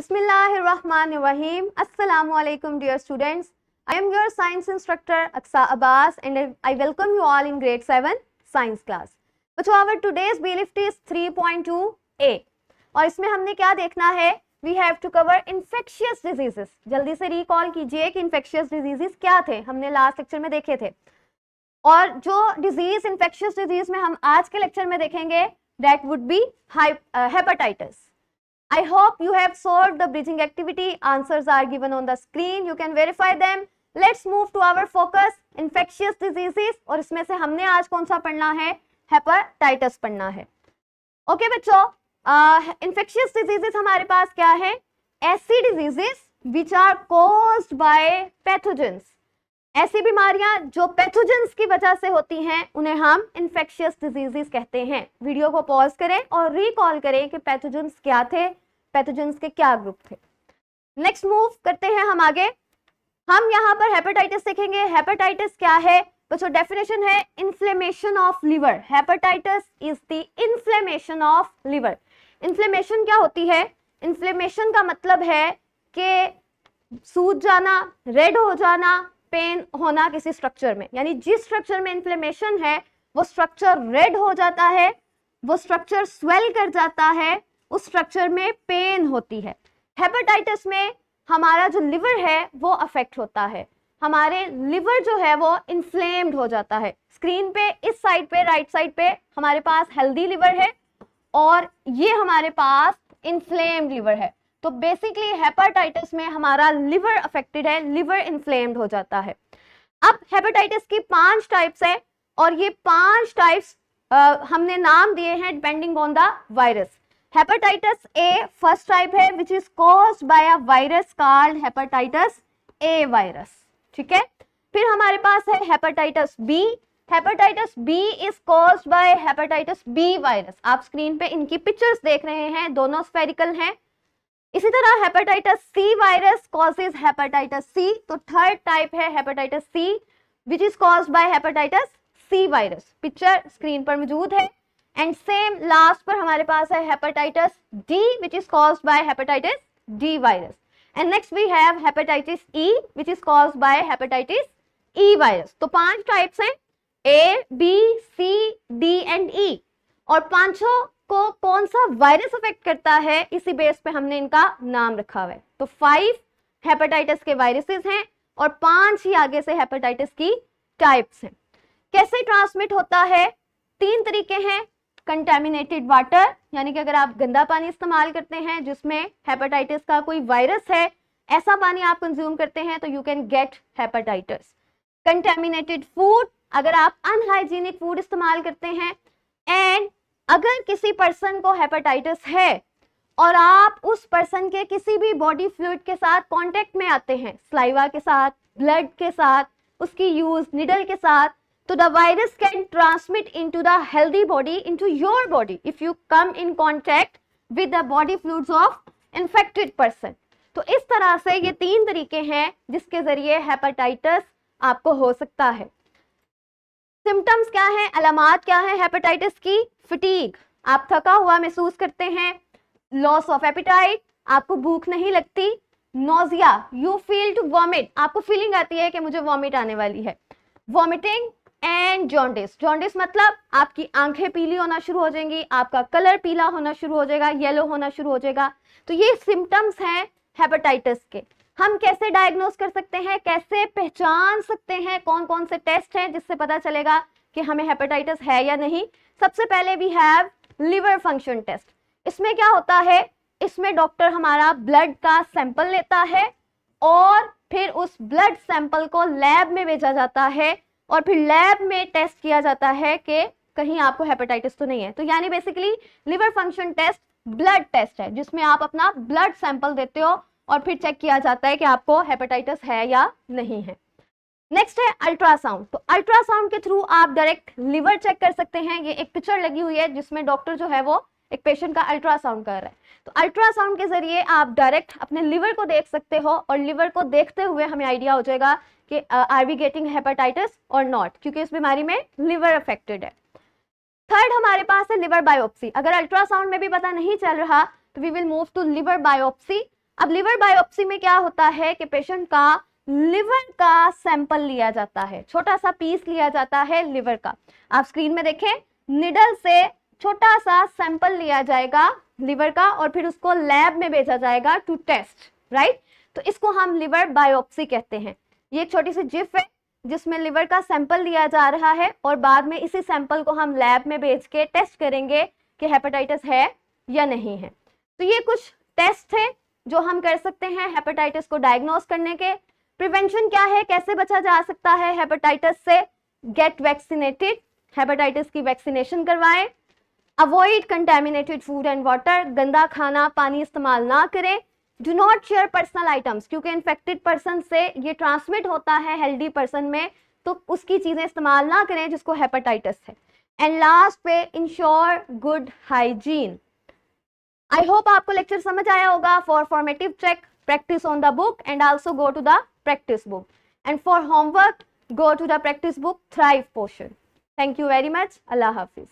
Bismillahirrahmanirrahim. Assalamu alaikum dear students. I am your science instructor Aksa Abbas and I welcome you all in grade 7 science class. बच्चों our today's B-Lift is 3.2a और इसमें हमने क्या देखना है? We have to cover infectious diseases. जल्दी से recall कीजिए कि infectious diseases क्या थे, हमने last lecture में देखे थे. और जो disease infectious disease में हम आज के lecture में देखेंगे that would be hepatitis. I hope you have solved the bridging activity. Answers are given on the screen. You can verify them. Let's move to our focus, infectious diseases. और इसमें से हमने आज कौन सा पढ़ना है? Hepatitis पढ़ना है. Okay बच्चों, infectious diseases हमारे पास क्या है? ऐसी diseases which are caused by pathogens. ऐसी बीमारियां जो पैथोजेंस की वजह से होती हैं उन्हें हम इन्फेक्शियस डिजीजेस कहते हैं. वीडियो को पॉज करें और रिकॉल करें कि पैथोजेंस क्या थे, पैथोजेंस के क्या ग्रुप थे. नेक्स्ट मूव करते हैं हम आगे. हम यहाँ पर हेपेटाइटिस देखेंगे. हेपेटाइटिस क्या है बच्चों? डेफिनेशन है inflammation of liver. Hepatitis is the inflammation of liver. Inflammation क्या होती है? इन्फ्लेमेशन का मतलब है कि सूज जाना, रेड हो जाना, पेन होना किसी स्ट्रक्चर में. यानी जिस स्ट्रक्चर में इन्फ्लेमेशन है वो स्ट्रक्चर रेड हो जाता है, वो स्ट्रक्चर स्वेल कर जाता है, उस स्ट्रक्चर में पेन होती है. हेपेटाइटिस में हमारा जो लिवर है वो अफेक्ट होता है. हमारे लिवर जो है वो इन्फ्लेम्ड हो जाता है. स्क्रीन पे इस साइड पे, राइट साइड पे हमारे पास हेल्दी लिवर है और ये हमारे पास इन्फ्लेम्ड लिवर है. तो बेसिकली हेपेटाइटिस में हमारा लिवर अफेक्टेड है, लिवर इन्फ्लेम्ड हो जाता है. अब हेपेटाइटिस की 5 टाइप्स है और ये 5 टाइप्स हमने नाम दिए हैं depending on the virus. Hepatitis A first type है which is caused by a virus called hepatitis A virus. ठीक है. फिर हमारे पास है hepatitis B. Hepatitis B is caused by hepatitis B virus. आप स्क्रीन पे इनकी पिक्चर्स देख रहे हैं, दोनों स्फेरिकल हैं. इसी तरह hepatitis C virus causes hepatitis C. तो थर्ड टाइप है hepatitis C which is caused by hepatitis C virus. Picture screen पर मौजूद है. एंड सेम लास्ट पर हमारे पास है hepatitis D which is caused by hepatitis D virus. And next we have hepatitis E which is caused by hepatitis E virus. तो 5 types हैं, A, B, C, D and E. और पांचों को कौन सा वायरस अफेक्ट करता है इसी बेस पे हमने इनका नाम रखा हुआ है. तो 5 हेपेटाइटिस के वायरसेस हैं और 5 ही आगे से हेपेटाइटिस की टाइप्स हैं. कैसे ट्रांसमिट होता है? 3 तरीके हैं. कंटेमिनेटेड वाटर, यानी कि अगर आप गंदा पानी इस्तेमाल करते हैं जिसमें हेपेटाइटिस का कोई वायरस है, ऐसा पानी आप कंज्यूम करते हैं तो you can get hepatitis. Contaminated food, अगर आप अनहाइजीनिक फूड इस्तेमाल करते हैं. एंड अगर किसी पर्सन को हेपेटाइटिस है और आप उस पर्सन के किसी भी बॉडी फ्लूइड के साथ कांटेक्ट में आते हैं, सलाइवा के साथ, ब्लड के साथ, उसकी यूज निडल के साथ, तो the virus can transmit into the healthy body, into your body if you come in contact with the body fluids of infected person. तो इस तरह से ये 3 तरीके हैं जिसके जरिए हेपेटाइटिस आपको हो सकता है. सिम्टम्स क्या है, अलामात क्या है हेपेटाइटिस की? फटीग, आप थका हुआ महसूस करते हैं. लॉस ऑफ एपेटाइट, आपको भूख नहीं लगती. Nausea, you feel to vomit, आपको फीलिंग आती है कि मुझे वॉमिट आने वाली है. Vomiting and jaundice. जॉन्डिस मतलब आपकी आंखें पीली होना शुरू हो जाएंगी, आपका कलर पीला होना शुरू हो जाएगा, येलो होना शुरू हो जाएगा. तो ये सिम्टम्स हैं हेपेटाइटिस के. हम कैसे डायग्नोस कर सकते हैं, कैसे पहचान सकते हैं, कौन कौन से टेस्ट हैं जिससे पता चलेगा कि हमें हेपेटाइटिस है या नहीं? सबसे पहले we have liver function test. इसमें क्या होता है? इसमें डॉक्टर हमारा ब्लड का सैंपल लेता है और फिर उस ब्लड सैंपल को लैब में भेजा जाता है और फिर लैब में टेस्ट किया जाता है कि कहीं आपको हेपेटाइटिस तो नहीं है. तो यानी basically liver function test blood test है जिसमें आप अपना ब्लड सैंपल देते हो और फिर चेक किया जाता है कि आपको हेपेटाइटिस है या नहीं है. नेक्स्ट है अल्ट्रासाउंड. तो अल्ट्रासाउंड के थ्रू आप डायरेक्ट लिवर चेक कर सकते हैं. ये एक पिक्चर लगी हुई है जिसमें डॉक्टर जो है वो एक पेशेंट का अल्ट्रासाउंड कर रहा है. तो अल्ट्रासाउंड के जरिए आप डायरेक्ट अपने लिवर को देख सकते हो और लिवर को देखते हुए हमें आइडिया हो जाएगा कि आर वी गेटिंग हेपेटाइटिस और नॉट, क्योंकि इस बीमारी में लिवर अफेक्टेड है. थर्ड हमारे पास है लिवर बायोप्सी. अगर अल्ट्रासाउंड में भी पता नहीं चल रहा तो we will move to liver biopsy. अब लिवर बायोप्सी में क्या होता है कि पेशेंट का लिवर का सैंपल लिया जाता है, छोटा सा पीस लिया जाता है लिवर का। आप स्क्रीन में देखें, निडल से छोटा सा सैंपल लिया जाएगा लिवर का और फिर उसको लैब में भेजा जाएगा टू टेस्ट, राइट। तो इसको हम लिवर बायोप्सी कहते हैं। ये एक छोटी सी जिफ है जिसमें लिवर का सैंपल लिया जा रहा है और बाद में इसी सैंपल को हम लैब में भेज के टेस्ट करेंगे कि हेपेटाइटिस है या नहीं है। तो ये कुछ टेस्ट थे जो हम कर सकते हैं हेपेटाइटिस को डायग्नोस करने के। प्रिवेंशन क्या है, कैसे बचा जा सकता है हेपेटाइटिस से? गेट वैक्सीनेटेड, हेपेटाइटिस की वैक्सीनेशन करवाएं। Avoid contaminated food and water, गंदा खाना पानी इस्तेमाल ना करें। Do not share personal items, क्योंकि इन्फेक्टेड पर्सन से ये ट्रांसमिट होता है हेल्दी पर्सन में, तो उसकी चीजें इस्तेमाल ना करें जिसको हेपेटाइटिस है। एंड लास्ट पे ensure good hygiene. I hope आपको लेक्चर समझ आया होगा। For formative check, practice on the book and also go to the practice book, and for homework go to the practice book Thrive portion. Thank you very much. Allah Hafiz.